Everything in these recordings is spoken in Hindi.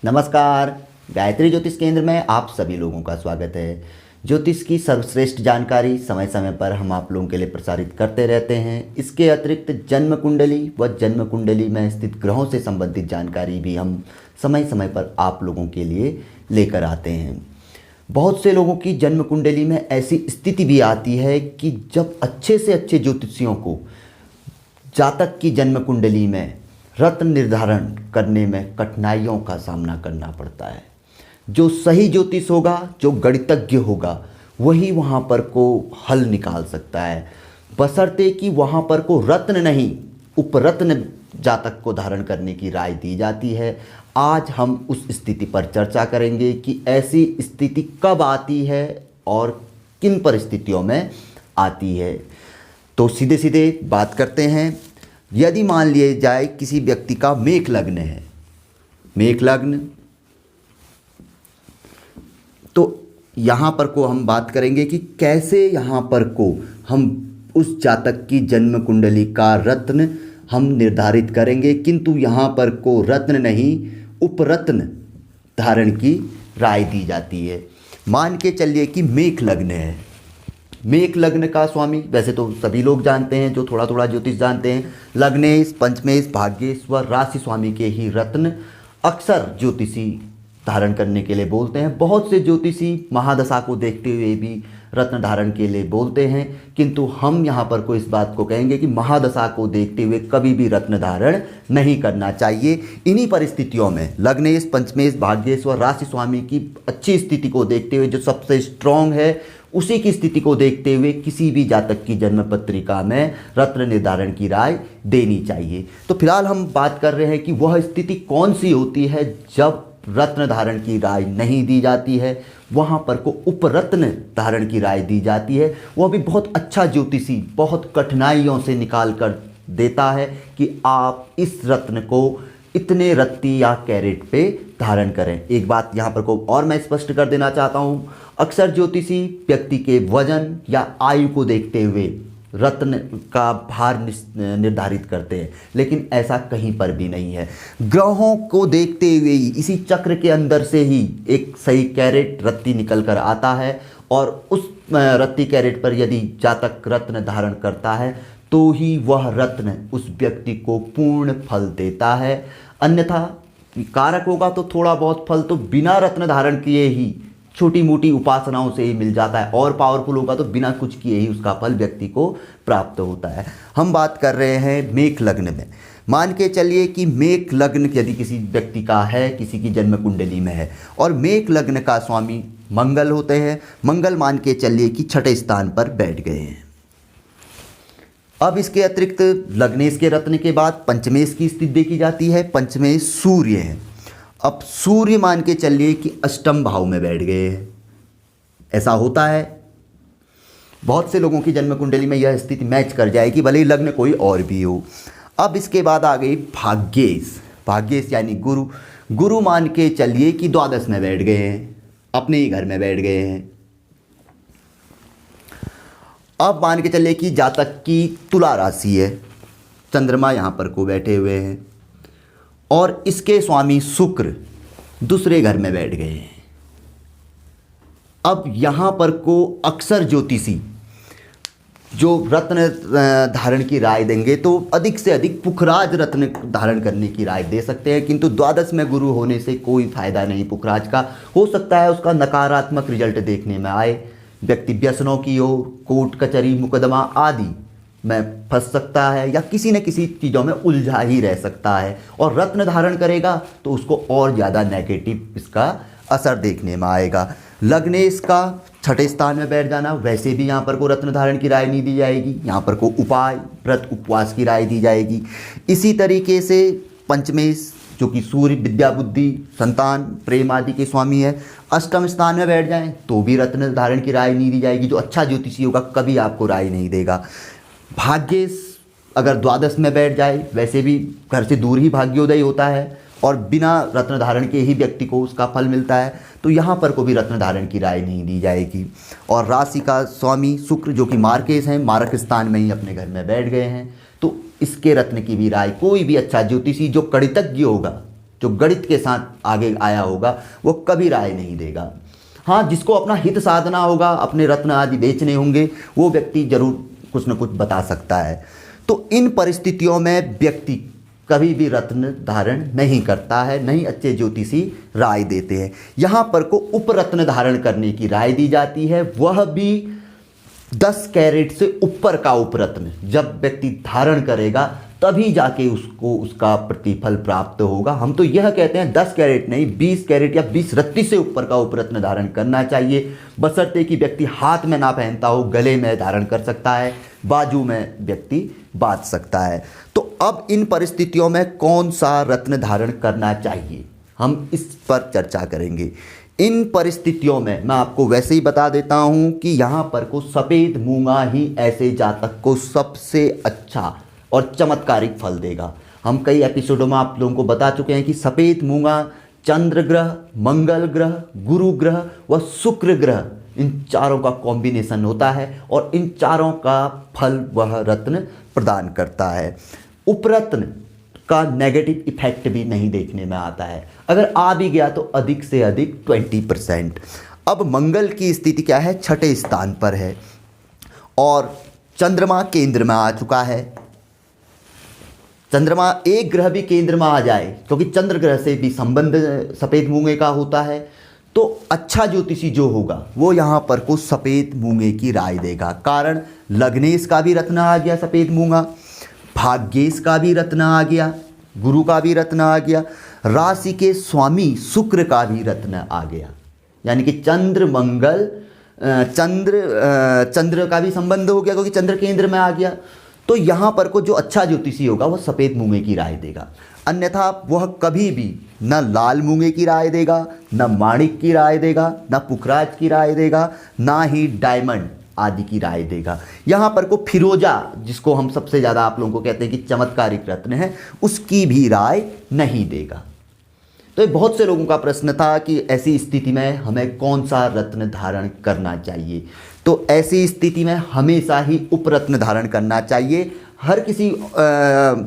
नमस्कार। गायत्री ज्योतिष केंद्र में आप सभी लोगों का स्वागत है। ज्योतिष की सर्वश्रेष्ठ जानकारी समय समय पर हम आप लोगों के लिए प्रसारित करते रहते हैं। इसके अतिरिक्त जन्म कुंडली व जन्म कुंडली में स्थित ग्रहों से संबंधित जानकारी भी हम समय समय पर आप लोगों के लिए लेकर आते हैं। बहुत से लोगों की जन्म कुंडली में ऐसी स्थिति भी आती है कि जब अच्छे से अच्छे ज्योतिषियों को जातक की जन्म कुंडली में रत्न निर्धारण करने में कठिनाइयों का सामना करना पड़ता है। जो सही ज्योतिष होगा, जो गणितज्ञ होगा, वही वहाँ पर को हल निकाल सकता है, बशर्ते कि वहाँ पर को रत्न नहीं उपरत्न जातक को धारण करने की राय दी जाती है। आज हम उस स्थिति पर चर्चा करेंगे कि ऐसी स्थिति कब आती है और किन परिस्थितियों में आती है। तो सीधे सीधे बात करते हैं। यदि मान लिए जाए किसी व्यक्ति का मेष लग्न है, मेष लग्न, तो यहाँ पर को हम बात करेंगे कि कैसे यहाँ पर को हम उस जातक की जन्म कुंडली का रत्न हम निर्धारित करेंगे, किंतु यहाँ पर को रत्न नहीं उपरत्न धारण की राय दी जाती है। मान के चलिए कि मेष लग्न है। मेष लग्न का स्वामी वैसे तो सभी लोग जानते हैं, जो थोड़ा थोड़ा ज्योतिष जानते हैं, लग्नेश, पंचमेश, भाग्येश व राशि स्वामी के ही रत्न अक्सर ज्योतिषी धारण करने के लिए बोलते हैं। बहुत से ज्योतिषी महादशा को देखते हुए भी रत्न धारण के लिए बोलते हैं, किंतु हम यहाँ पर को इस बात को कहेंगे कि महादशा को देखते हुए कभी भी रत्न धारण नहीं करना चाहिए। इन्हीं परिस्थितियों में लग्नेश, पंचमेश, भाग्येश व राशि स्वामी की अच्छी स्थिति को देखते हुए, जो सबसे स्ट्रांग है, उसी की स्थिति को देखते हुए किसी भी जातक की जन्म पत्रिका में रत्न निर्धारण की राय देनी चाहिए। तो फिलहाल हम बात कर रहे हैं कि वह स्थिति कौन सी होती है जब रत्न धारण की राय नहीं दी जाती है, वहाँ पर को उपरत्न धारण की राय दी जाती है। वह भी बहुत अच्छा ज्योतिषी बहुत कठिनाइयों से निकाल कर देता है कि आप इस रत्न को इतने रत्ती या कैरेट पे धारण करें। एक बात यहाँ पर को और मैं स्पष्ट कर देना चाहता हूँ, अक्सर ज्योतिषी व्यक्ति के वजन या आयु को देखते हुए रत्न का भार निर्धारित करते हैं, लेकिन ऐसा कहीं पर भी नहीं है। ग्रहों को देखते हुए ही इसी चक्र के अंदर से ही एक सही कैरेट रत्ती निकल कर आता है, और उस रत्ती कैरेट पर यदि जातक रत्न धारण करता है तो ही वह रत्न उस व्यक्ति को पूर्ण फल देता है। अन्यथा कारक होगा तो थोड़ा बहुत फल तो बिना रत्न धारण किए ही छोटी मोटी उपासनाओं से ही मिल जाता है, और पावरफुल होगा तो बिना कुछ किए ही उसका फल व्यक्ति को प्राप्त होता है। हम बात कर रहे हैं मेष लग्न में। मान के चलिए कि मेष लग्न यदि किसी व्यक्ति का है, किसी की जन्म कुंडली में है, और मेष लग्न का स्वामी मंगल होते हैं। मंगल मान के चलिए कि छठे स्थान पर बैठ गए हैं। अब इसके अतिरिक्त लग्नेश के रत्न के बाद पंचमेश की स्थिति देखी जाती है। पंचमेश सूर्य है। अब सूर्य मान के चलिए कि अष्टम भाव में बैठ गए हैं। ऐसा होता है, बहुत से लोगों की जन्म कुंडली में यह स्थिति मैच कर जाएगी, भले ही लग्न कोई और भी हो। अब इसके बाद आ गई भाग्येश। भाग्येश यानी गुरु। गुरु मान के चलिए कि द्वादश में बैठ गए हैं, अपने ही घर में बैठ गए हैं। अब मान के चलिए कि जातक की तुला राशि है, चंद्रमा यहाँ पर को बैठे हुए हैं, और इसके स्वामी शुक्र दूसरे घर में बैठ गए हैं। अब यहाँ पर को अक्सर ज्योतिषी जो रत्न धारण की राय देंगे तो अधिक से अधिक पुखराज रत्न धारण करने की राय दे सकते हैं, किंतु द्वादश में गुरु होने से कोई फायदा नहीं पुखराज का। हो सकता है उसका नकारात्मक रिजल्ट देखने में आए, व्यक्ति व्यसनों की ओर, कोर्ट कचहरी मुकदमा आदि में फंस सकता है, या किसी न किसी चीज़ों में उलझा ही रह सकता है। और रत्न धारण करेगा तो उसको और ज़्यादा नेगेटिव इसका असर देखने में आएगा। लग्नेश का छठे स्थान में बैठ जाना, वैसे भी यहाँ पर को रत्न धारण की राय नहीं दी जाएगी, यहाँ पर को उपाय व्रत उपवास की राय दी जाएगी। इसी तरीके से पंचमेश जो कि सूर्य विद्या बुद्धि संतान प्रेम आदि के स्वामी है, अष्टम स्थान में बैठ जाएं तो भी रत्न धारण की राय नहीं दी जाएगी। जो अच्छा ज्योतिषी होगा कभी आपको राय नहीं देगा। भाग्येश अगर द्वादश में बैठ जाए, वैसे भी घर से दूर ही भाग्योदय होता है और बिना रत्न धारण के ही व्यक्ति को उसका फल मिलता है, तो यहाँ पर को भी रत्न धारण की राय नहीं दी जाएगी। और राशि का स्वामी शुक्र जो कि मार्केश हैं, मारक स्थान में ही अपने घर में बैठ गए हैं, तो इसके रत्न की भी राय कोई भी अच्छा ज्योतिषी जो गणितज्ञ होगा जो गणित के साथ आगे आया होगा वो कभी राय नहीं देगा। हाँ, जिसको अपना हित साधना होगा, अपने रत्न आदि बेचने होंगे, वो व्यक्ति जरूर कुछ न कुछ बता सकता है। तो इन परिस्थितियों में व्यक्ति कभी भी रत्न धारण नहीं करता है, नहीं अच्छे ज्योतिषी राय देते हैं। यहाँ पर को उपरत्न धारण करने की राय दी जाती है, वह भी 10 कैरेट से ऊपर का उपरत्न जब व्यक्ति धारण करेगा तभी जाके उसको उसका प्रतिफल प्राप्त होगा। हम तो यह कहते हैं 10 कैरेट नहीं, 20 कैरेट या 20 रत्ती से ऊपर का उपरत्न धारण करना चाहिए, बशर्ते कि व्यक्ति हाथ में ना पहनता हो, गले में धारण कर सकता है, बाजू में व्यक्ति बांध सकता है। तो अब इन परिस्थितियों में कौन सा रत्न धारण करना चाहिए, हम इस पर चर्चा करेंगे। इन परिस्थितियों में मैं आपको वैसे ही बता देता हूं कि यहाँ पर को सफ़ेद मूंगा ही ऐसे जातक को सबसे अच्छा और चमत्कारिक फल देगा। हम कई एपिसोडों में आप लोगों को बता चुके हैं कि सफ़ेद मूंगा चंद्र ग्रह, मंगल ग्रह, गुरु ग्रह व शुक्र ग्रह, इन चारों का कॉम्बिनेशन होता है और इन चारों का फल वह रत्न प्रदान करता है। उपरत्न का नेगेटिव इफेक्ट भी नहीं देखने में आता है, अगर आ भी गया तो अधिक से अधिक 20%। अब मंगल की स्थिति क्या है, छठे स्थान पर है और चंद्रमा केंद्र में आ चुका है। चंद्रमा एक ग्रह भी केंद्र में आ जाए, क्योंकि चंद्र ग्रह से भी संबंध सफ़ेद मूंगे का होता है, तो अच्छा ज्योतिषी जो होगा वो यहाँ पर को सफ़ेद मूंगे की राय देगा। कारण लग्नेश का भी रत्न आ गया सफ़ेद मूंगा, भाग्येश का भी रत्न आ गया, गुरु का भी रत्न आ गया, राशि के स्वामी शुक्र का भी रत्न आ गया, यानी कि चंद्र मंगल चंद्र का भी संबंध हो गया क्योंकि चंद्र केंद्र में आ गया। तो यहाँ पर को जो अच्छा ज्योतिषी होगा वह सफ़ेद मूंगे की राय देगा, अन्यथा वह कभी भी न लाल मूंगे की राय देगा, न माणिक की राय देगा, न पुखराज की राय देगा, ना ही डायमंड आदि की राय देगा। यहाँ पर को फिरोजा, जिसको हम सबसे ज़्यादा आप लोगों को कहते हैं कि चमत्कारिक रत्न है, उसकी भी राय नहीं देगा। तो ये बहुत से लोगों का प्रश्न था कि ऐसी स्थिति में हमें कौन सा रत्न धारण करना चाहिए। तो ऐसी स्थिति में हमेशा ही उपरत्न धारण करना चाहिए। हर किसी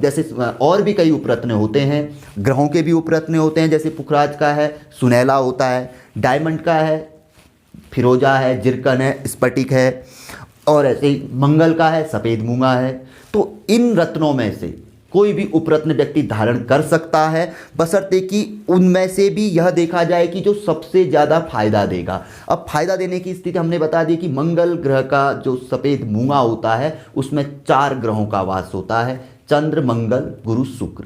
जैसे और भी कई उपरत्न होते हैं, ग्रहों के भी उपरत्न होते हैं, जैसे पुखराज का है सुनहला होता है, डायमंड का है फिरोजा है, जिरकन है, स्फटिक है, और ऐसे ही मंगल का है सफ़ेद मूंगा है। तो इन रत्नों में से कोई भी उपरत्न व्यक्ति धारण कर सकता है, बशर्ते कि उनमें से भी यह देखा जाए कि जो सबसे ज़्यादा फायदा देगा। अब फायदा देने की स्थिति हमने बता दी कि मंगल ग्रह का जो सफ़ेद मूंगा होता है उसमें 4 ग्रहों का वास होता है, चंद्र मंगल गुरु शुक्र।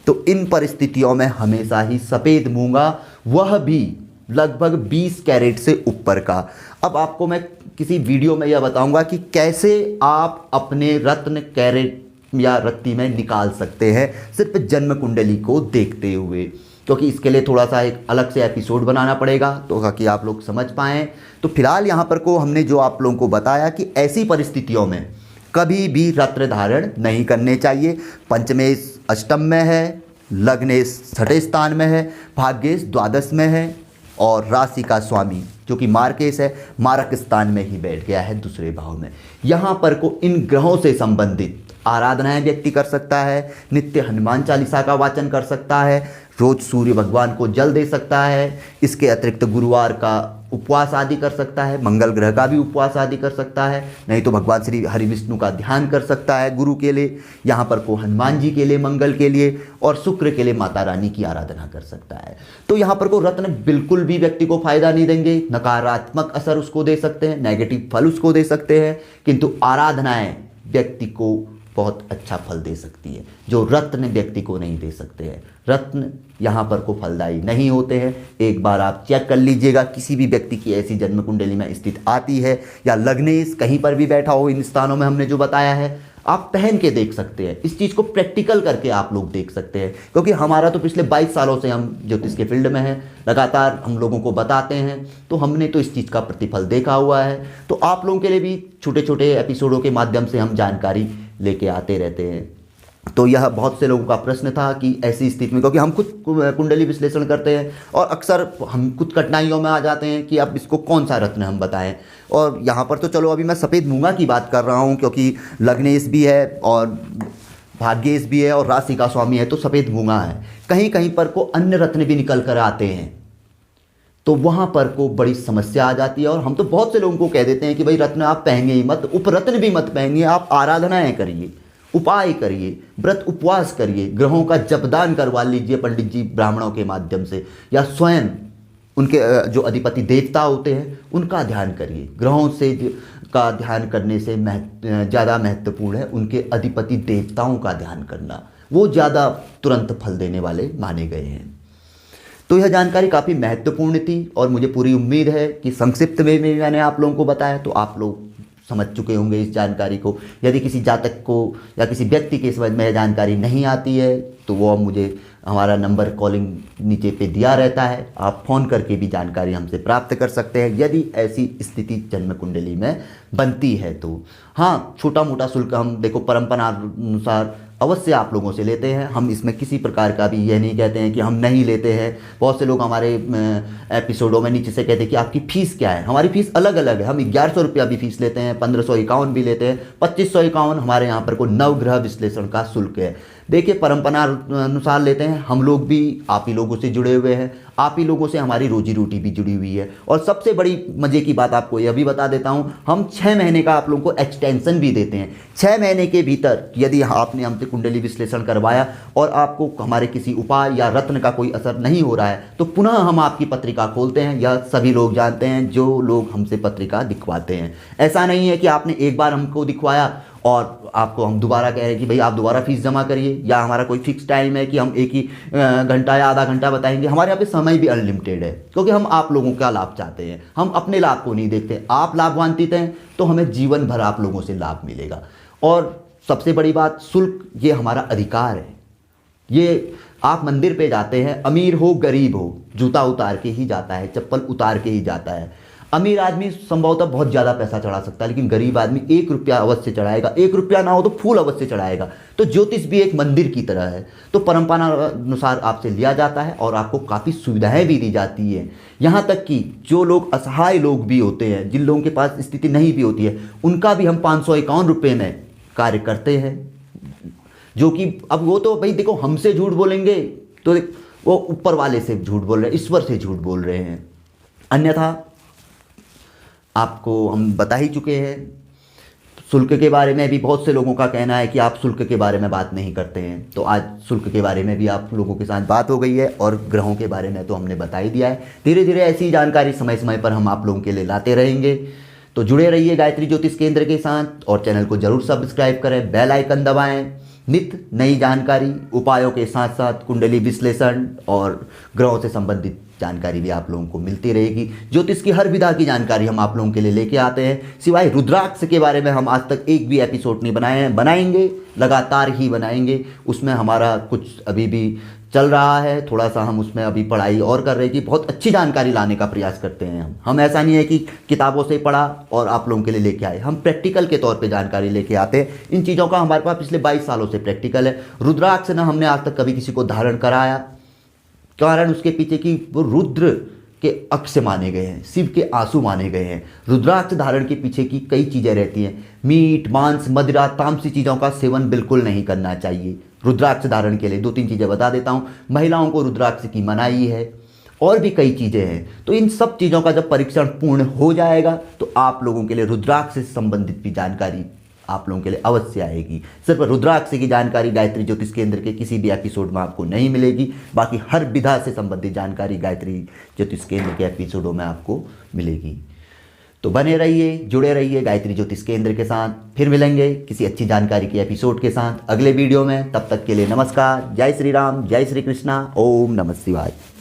तो इन परिस्थितियों में हमेशा ही सफ़ेद मूंगा, वह भी लगभग 20 कैरेट से ऊपर का। अब आपको मैं किसी वीडियो में यह बताऊंगा कि कैसे आप अपने रत्न कैरेट या रत्ती में निकाल सकते हैं सिर्फ जन्म कुंडली को देखते हुए, क्योंकि इसके लिए थोड़ा सा एक अलग से एपिसोड बनाना पड़ेगा तो ताकि आप लोग समझ पाएँ। तो फिलहाल यहाँ पर को हमने जो आप लोगों को बताया कि ऐसी परिस्थितियों में कभी भी रत्न धारण नहीं करने चाहिए। पंचमेश अष्टम में है, लग्नेश छठे स्थान में है, भाग्येश द्वादश में है और राशि का स्वामी जो कि मार्केश है मारक स्थान में ही बैठ गया है दूसरे भाव में। यहाँ पर को इन ग्रहों से संबंधित आराधनाएं व्यक्ति कर सकता है, नित्य हनुमान चालीसा का वाचन कर सकता है, रोज सूर्य भगवान को जल दे सकता है, इसके अतिरिक्त गुरुवार का उपवास आदि कर सकता है, मंगल ग्रह का भी उपवास आदि कर सकता है, नहीं तो भगवान श्री हरि विष्णु का ध्यान कर सकता है गुरु के लिए, यहाँ पर को हनुमान जी के लिए मंगल के लिए, और शुक्र के लिए माता रानी की आराधना कर सकता है। तो यहाँ पर को रत्न बिल्कुल भी व्यक्ति को फायदा नहीं देंगे, नकारात्मक असर उसको दे सकते हैं, नेगेटिव फल उसको दे सकते हैं, किंतु आराधनाएं व्यक्ति को बहुत अच्छा फल दे सकती है, जो रत्न व्यक्ति को नहीं दे सकते हैं। रत्न यहाँ पर को फलदायी नहीं होते हैं। एक बार आप चेक कर लीजिएगा, किसी भी व्यक्ति की ऐसी जन्म कुंडली में स्थिति आती है या लग्नेश कहीं पर भी बैठा हो, इन स्थानों में हमने जो बताया है आप पहन के देख सकते हैं, इस चीज़ को प्रैक्टिकल करके आप लोग देख सकते हैं, क्योंकि हमारा तो पिछले 22 सालों से हम ज्योतिष के फील्ड में हैं, लगातार हम लोगों को बताते हैं, तो हमने तो इस चीज़ का प्रतिफल देखा हुआ है। तो आप लोगों के लिए भी छोटे छोटे एपिसोडों के माध्यम से हम जानकारी लेके आते रहते हैं। तो यह बहुत से लोगों का प्रश्न था कि ऐसी स्थिति में, क्योंकि हम खुद कुंडली विश्लेषण करते हैं और अक्सर हम खुद कठिनाइयों में आ जाते हैं कि अब इसको कौन सा रत्न हम बताएं। और यहाँ पर तो चलो अभी मैं सफ़ेद मूंगा की बात कर रहा हूँ, क्योंकि लग्नेश भी है और भाग्येश भी है और राशि का स्वामी है तो सफ़ेद मूंगा है। कहीं कहीं पर को अन्य रत्न भी निकल कर आते हैं तो वहाँ पर को बड़ी समस्या आ जाती है। और हम तो बहुत से लोगों को कह देते हैं कि भाई रत्न आप पहनिए ही मत, उपरत्न भी मत पहनिए, आप आराधनाएं करिए, उपाय करिए, व्रत उपवास करिए, ग्रहों का जपदान करवा लीजिए पंडित जी ब्राह्मणों के माध्यम से, या स्वयं उनके जो अधिपति देवता होते हैं उनका ध्यान करिए। ग्रहों से का ध्यान करने से ज़्यादा महत्वपूर्ण है उनके अधिपति देवताओं का ध्यान करना, वो ज़्यादा तुरंत फल देने वाले माने गए हैं। तो यह जानकारी काफ़ी महत्वपूर्ण थी और मुझे पूरी उम्मीद है कि संक्षिप्त में मैंने आप लोगों को बताया तो आप लोग समझ चुके होंगे इस जानकारी को। यदि किसी जातक को या किसी व्यक्ति के समझ में यह जानकारी नहीं आती है तो वो मुझे हमारा नंबर कॉलिंग नीचे पे दिया रहता है, आप फ़ोन करके भी जानकारी हमसे प्राप्त कर सकते हैं यदि ऐसी स्थिति जन्म कुंडली में बनती है तो। हाँ, छोटा मोटा शुल्क हम देखो परंपरा अनुसार अवश्य आप लोगों से लेते हैं, हम इसमें किसी प्रकार का भी यह नहीं कहते हैं कि हम नहीं लेते हैं। बहुत से लोग हमारे एपिसोडों में नीचे से कहते हैं कि आपकी फ़ीस क्या है। हमारी फ़ीस अलग अलग है, हम 1100 रुपया भी फ़ीस लेते हैं, 1551 भी लेते हैं, 2551 हमारे यहाँ पर को नवग्रह विश्लेषण का शुल्क है। देखिए परंपरा अनुसार लेते हैं, हम लोग भी आप ही लोगों से जुड़े हुए हैं, आप ही लोगों से हमारी रोजी रोटी भी जुड़ी हुई है। और सबसे बड़ी मज़े की बात आपको यह भी बता देता हूं, हम 6 महीने का आप लोगों को एक्सटेंशन भी देते हैं। 6 महीने के भीतर यदि आपने हमसे कुंडली विश्लेषण करवाया और आपको हमारे किसी उपाय या रत्न का कोई असर नहीं हो रहा है तो पुनः हम आपकी पत्रिका खोलते हैं। यह सभी लोग जानते हैं जो लोग हमसे पत्रिका दिखवाते हैं। ऐसा नहीं है कि आपने एक बार हमको दिखवाया और आपको हम दोबारा कह रहे हैं कि भाई आप दोबारा फीस जमा करिए, या हमारा कोई फिक्स टाइम है कि हम एक ही घंटा या आधा घंटा बताएंगे। हमारे यहाँ पे समय भी अनलिमिटेड है क्योंकि हम आप लोगों का लाभ चाहते हैं, हम अपने लाभ को नहीं देखते। आप लाभान्वित हैं तो हमें जीवन भर आप लोगों से लाभ मिलेगा। और सबसे बड़ी बात, शुल्क ये हमारा अधिकार है। ये आप मंदिर पे जाते हैं, अमीर हो गरीब हो, जूता उतार के ही जाता है, चप्पल उतार के ही जाता है। अमीर आदमी संभवतः बहुत ज़्यादा पैसा चढ़ा सकता है लेकिन गरीब आदमी 1 रुपया अवश्य चढ़ाएगा, 1 रुपया ना हो तो फूल अवश्य चढ़ाएगा। तो ज्योतिष भी एक मंदिर की तरह है, तो परंपरा अनुसार आपसे लिया जाता है और आपको काफ़ी सुविधाएं भी दी जाती है। यहाँ तक कि जो लोग असहाय लोग भी होते हैं, जिन लोगों के पास स्थिति नहीं भी होती है, उनका भी हम 551 रुपये में कार्य करते हैं। जो कि अब वो तो भाई देखो, हमसे झूठ बोलेंगे तो वो ऊपर वाले से झूठ बोल रहे हैं, ईश्वर से झूठ बोल रहे हैं। अन्यथा आपको हम बता ही चुके हैं। शुल्क के बारे में भी बहुत से लोगों का कहना है कि आप शुल्क के बारे में बात नहीं करते हैं, तो आज शुल्क के बारे में भी आप लोगों के साथ बात हो गई है। और ग्रहों के बारे में तो हमने बता ही दिया है। धीरे धीरे ऐसी जानकारी समय समय पर हम आप लोगों के लिए लाते रहेंगे। तो जुड़े रहिए गायत्री ज्योतिष केंद्र के साथ और चैनल को जरूर सब्सक्राइब करें, बेल आइकन दबाएं। नित्य नई जानकारी, उपायों के साथ साथ कुंडली विश्लेषण और ग्रहों से संबंधित जानकारी भी आप लोगों को मिलती रहेगी। ज्योतिष की हर विधा की जानकारी हम आप लोगों के लिए लेके आते हैं। सिवाय रुद्राक्ष के बारे में हम आज तक एक भी एपिसोड नहीं बनाए हैं, बनाएंगे, लगातार ही बनाएंगे। उसमें हमारा कुछ अभी भी चल रहा है, थोड़ा सा हम उसमें अभी पढ़ाई और कर रहे हैं कि बहुत अच्छी जानकारी लाने का प्रयास करते हैं। हम ऐसा नहीं है कि किताबों से पढ़ा और आप लोगों के लिए लेके आए, हम प्रैक्टिकल के तौर पे जानकारी लेके आते हैं। इन चीज़ों का हमारे पास पिछले 22 सालों से प्रैक्टिकल है। रुद्राक्ष ना हमने आज तक कभी किसी को धारण कराया, कारण उसके पीछे की वो रुद्र के अक्ष माने गए हैं, शिव के आंसू माने गए हैं। रुद्राक्ष धारण के पीछे की कई चीज़ें रहती हैं। मीट, मांस, मदिरा, तामसी चीज़ों का सेवन बिल्कुल नहीं करना चाहिए। रुद्राक्ष धारण के लिए 2-3 चीज़ें बता देता हूँ। महिलाओं को रुद्राक्ष की मनाही है और भी कई चीज़ें हैं। तो इन सब चीज़ों का जब परीक्षण पूर्ण हो जाएगा तो आप लोगों के लिए रुद्राक्ष से संबंधित भी जानकारी आप लोगों के लिए अवश्य आएगी। सिर्फ रुद्राक्ष की जानकारी गायत्री ज्योतिष केंद्र के किसी भी एपिसोड में आपको नहीं मिलेगी, बाकी हर विधा से संबंधित जानकारी गायत्री ज्योतिष केंद्र के एपिसोडों में आपको मिलेगी। तो बने रहिए, जुड़े रहिए गायत्री ज्योतिष केंद्र के साथ। फिर मिलेंगे किसी अच्छी जानकारी के एपिसोड के साथ अगले वीडियो में। तब तक के लिए नमस्कार। जय श्री राम, जय श्री कृष्णा, ओम नमः शिवाय।